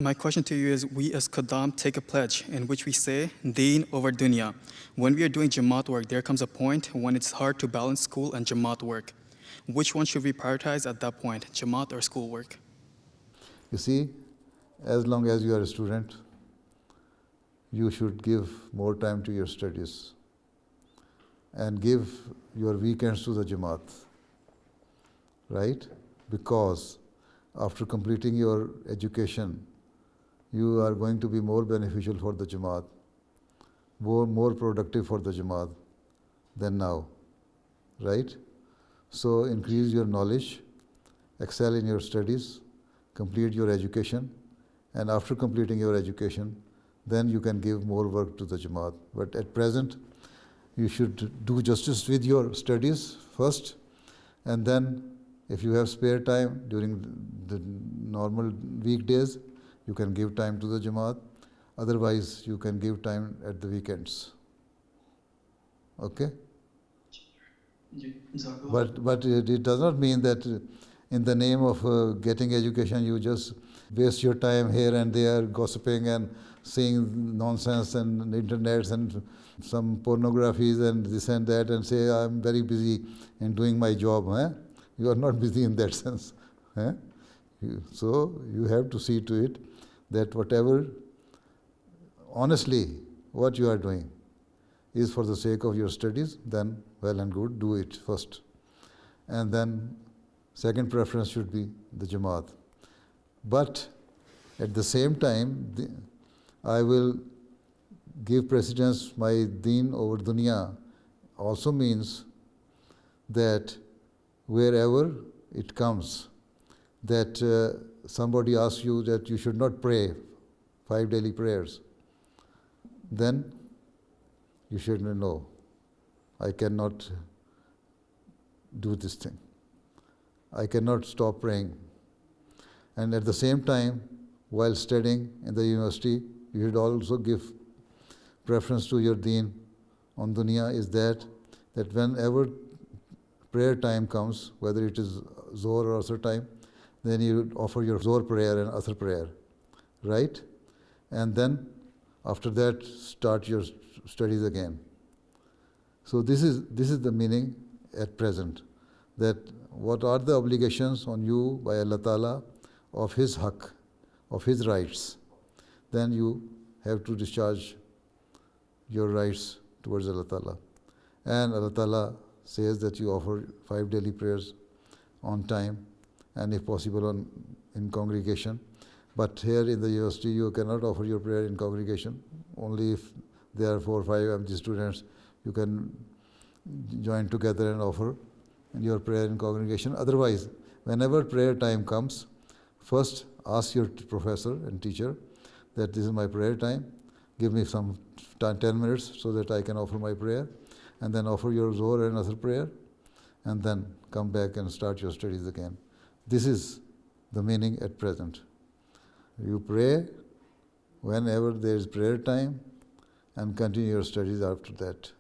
My question to you is, we as Qadam take a pledge in which we say, Deen over dunya. When we are doing Jamaat work, there comes a point when it's hard to balance school and Jamaat work. Which one should we prioritize at that point, Jamaat or school work? You see, as long as you are a student, you should give more time to your studies and give your weekends to the Jamaat, right? Because after completing your education, you are going to be more beneficial for the Jamaat, more productive for the Jamaat than now, right? So increase your knowledge, excel in your studies, complete your education, and after completing your education, then you can give more work to the Jamaat. But at present, you should do justice with your studies first, and then if you have spare time during the normal weekdays, you can give time to the Jamaat. Otherwise, you can give time at the weekends. Okay? But it does not mean that in the name of getting education, you just waste your time here and there gossiping and seeing nonsense and internets and some pornographies and this and that and say, I'm very busy in doing my job. Eh? You are not busy in that sense. Eh? So you have to see to it that whatever, honestly, what you are doing is for the sake of your studies, then well and good, do it first. And then second preference should be the Jamaat. But at the same time, I will give precedence my deen over dunya also means that wherever it comes, that somebody asks you that you should not pray 5 daily prayers, then you should know, I cannot do this thing. I cannot stop praying. And at the same time, while studying in the university, you should also give preference to your deen on dunya is that whenever prayer time comes, whether it is Zohr or Asr time, then you offer your Zohr prayer and Asr prayer, right? And then after that, start your studies again. So this is the meaning at present, that what are the obligations on you by Allah Ta'ala of His haqq, of His rights, then you have to discharge your rights towards Allah Ta'ala. And Allah Ta'ala says that you offer 5 daily prayers on time and if possible in congregation. But here in the university you cannot offer your prayer in congregation. Only if there are 4 or 5 MG students, you can join together and offer your prayer in congregation. Otherwise, whenever prayer time comes, first ask your professor and teacher that this is my prayer time, give me some 10 minutes so that I can offer my prayer, and then offer your Zohr and Asr prayer, and then come back and start your studies again. This is the meaning at present. You pray whenever there is prayer time and continue your studies after that.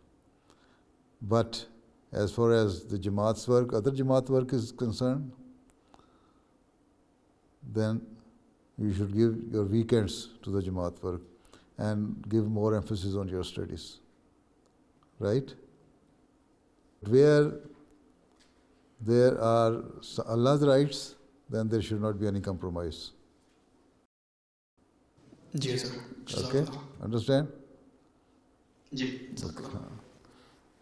But as far as the Jamaat's work, other Jamaat work is concerned, then you should give your weekends to the Jamaat work and give more emphasis on your studies. Right? Where there are Allah's rights, then there should not be any compromise. Yes, sir. Okay? Understand? Yes.